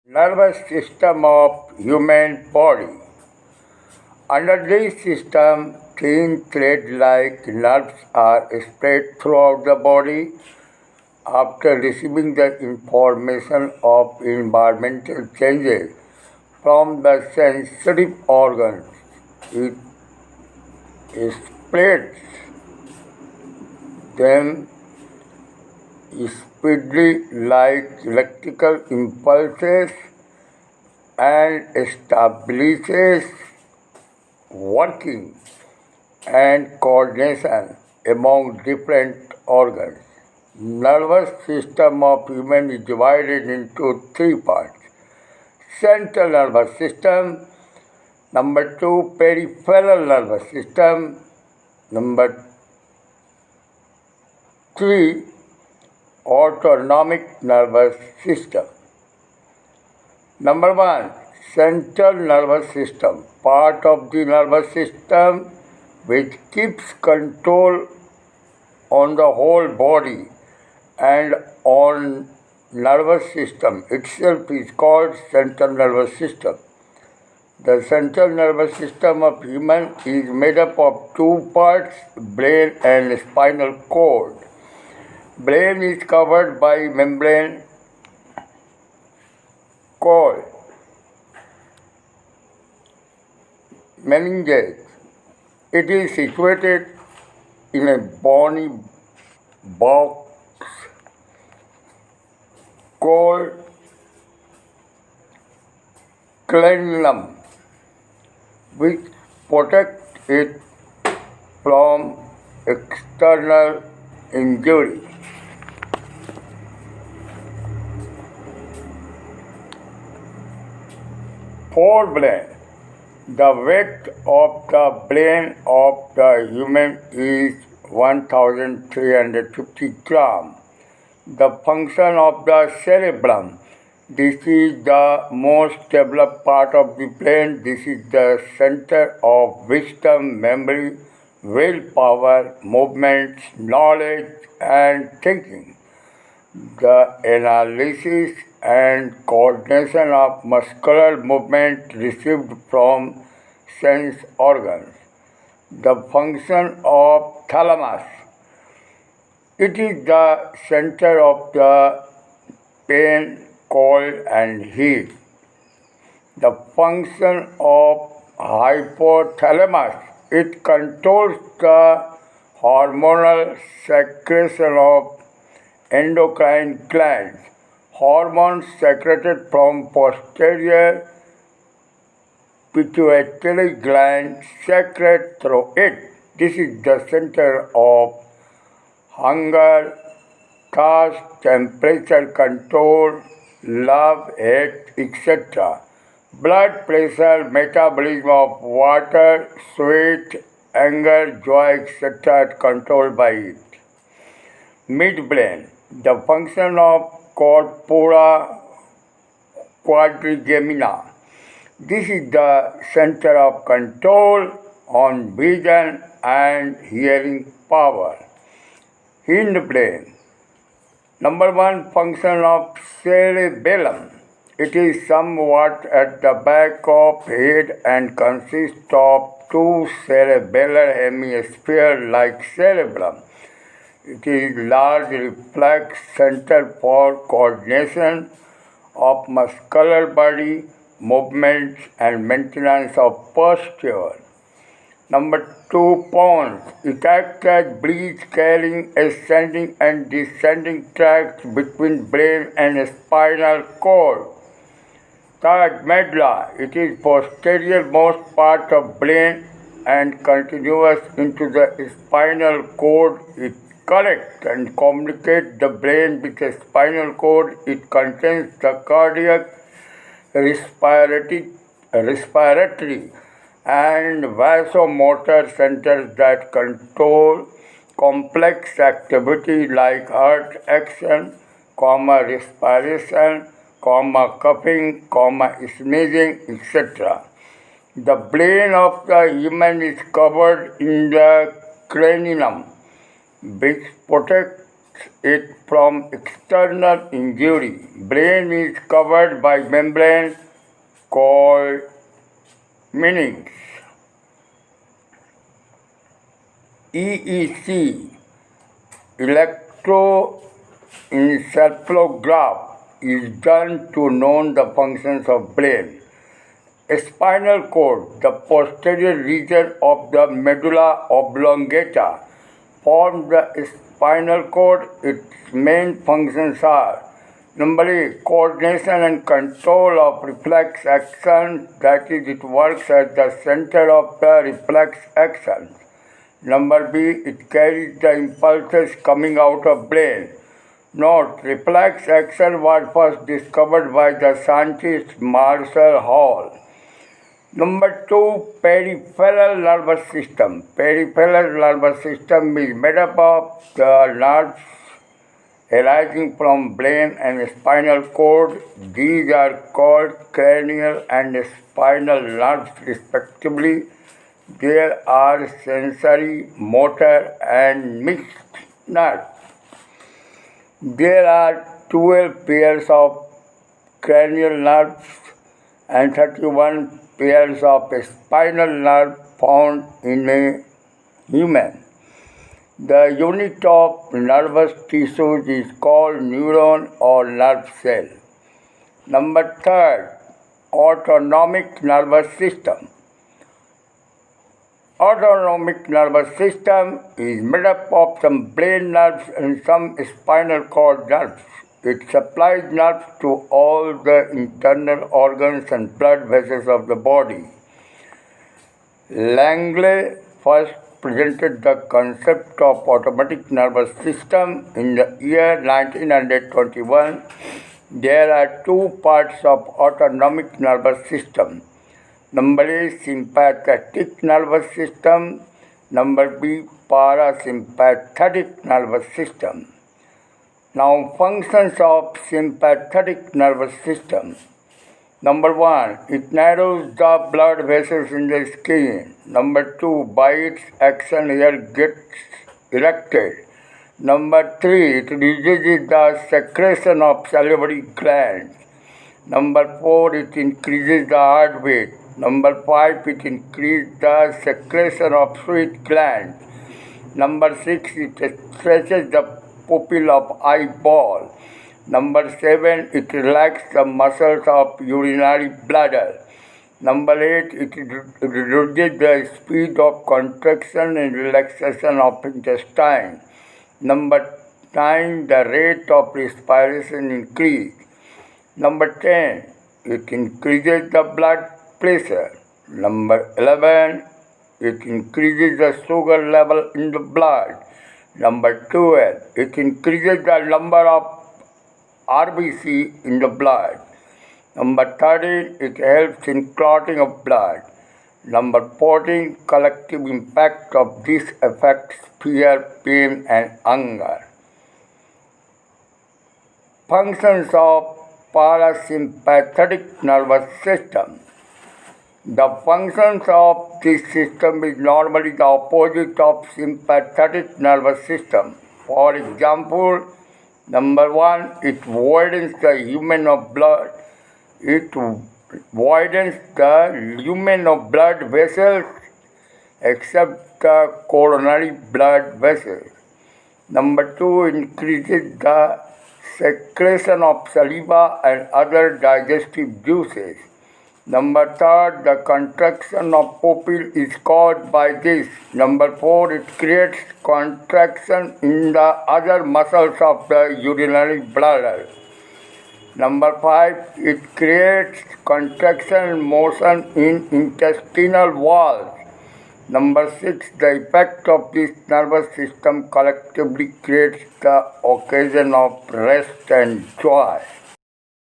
nervous system of human body. Under this system, thin thread-like nerves are spread throughout the body. After receiving the information of environmental changes from the sensory organs, it spreads them speedily like electrical impulses and establishes working and coordination among different organs. Nervous system of human is divided into three parts. Central nervous system, number two, peripheral nervous system, number three, autonomic nervous system. Number one, central nervous system, part of the nervous system which keeps control on the whole body and on nervous system itself is called central nervous system. The central nervous system of human is made up of two parts, brain and spinal cord. Brain is covered by membrane called meninges. It is situated in a bony box called cranium, which protects it from external injury. Forebrain. The weight of the brain of the human is 1350 grams. The function of the cerebrum. This is the most developed part of the brain. This is the center of wisdom, memory, willpower, movements, knowledge, and thinking. The analysis and coordination of muscular movement received from sense organs. The function of thalamus. It is the center of the pain, cold, and heat. The function of hypothalamus. It controls the hormonal secretion of endocrine glands. Hormones secreted from posterior pituitary gland secrete through it. This is the center of hunger, thirst, temperature control, love, hate, etc. Blood pressure, metabolism of water, sweat, anger, joy, etc. are controlled by it. Midbrain. The function of corpora quadrigemina. This is the center of control on vision and hearing power. Hindbrain. Number one, function of cerebellum. It is somewhat at the back of head and consists of two cerebellar hemispheres like cerebrum. It is large reflex center for coordination of muscular body movements and maintenance of posture. Number two, pons. It acts as bridge carrying ascending and descending tracts between brain and spinal cord. Third, medulla. It is posterior most part of brain and continuous into the spinal cord. It connects and communicates the brain with the spinal cord. It contains the cardiac, respiratory and vasomotor centers that control complex activity like heart action, respiration, coughing, sneezing, etc. The brain of the human is covered in the cranium, which protects it from external injury. Brain is covered by membrane called meninx. EEC, electroencephalograph, is done to know the functions of brain. Spinal cord, the posterior region of the medulla oblongata, forms the spinal cord. Its main functions are: number 8, coordination and control of reflex action, that is, it works at the center of the reflex action. Number B, it carries the impulses coming out of brain. Note, reflex action was first discovered by the scientist Marshall Hall. Number 2, peripheral nervous system. Peripheral nervous system is made up of the nerves arising from brain and spinal cord. These are called cranial and spinal nerves respectively. There are sensory, motor, and mixed nerves. There are 12 pairs of cranial nerves and 31 pairs of spinal nerve found in a human. The unit of nervous tissues is called neuron or nerve cell. Number 3, autonomic nervous system. Autonomic nervous system is made up of some brain nerves and some spinal cord nerves. It supplies nerves to all the internal organs and blood vessels of the body. Langley first presented the concept of automatic nervous system in the year 1921. There are 2 parts of autonomic nervous system. Number A, sympathetic nervous system. Number B, parasympathetic nervous system. Now, functions of sympathetic nervous system. Number 1, it narrows the blood vessels in the skin. Number 2, by its action hair gets erected. Number 3, it reduces the secretion of salivary glands. Number 4, it increases the heart rate. Number 5, it increases the secretion of sweat glands. Number 6, it stretches the pupil of eyeball. Number 7, it relaxes the muscles of urinary bladder. Number 8, it reduces the speed of contraction and relaxation of intestine. Number 9, the rate of respiration increase. Number 10, it increases the blood pressure. Number 11, it increases the sugar level in the blood. Number 12, it increases the number of RBC in the blood. Number 13, it helps in clotting of blood. Number 14, collective impact of this affects fear, pain, and anger. Functions of parasympathetic nervous system. The functions of this system is normally the opposite of sympathetic nervous system. For example, number 1, it widens the lumen of blood. It widens the lumen of blood vessels except the coronary blood vessels. Number 2, increases the secretion of saliva and other digestive juices. Number 3, the contraction of pupil is caused by this. Number 4, it creates contraction in the other muscles of the urinary bladder. Number 5, it creates contraction and motion in intestinal walls. Number 6, the effect of this nervous system collectively creates the occasion of rest and joy.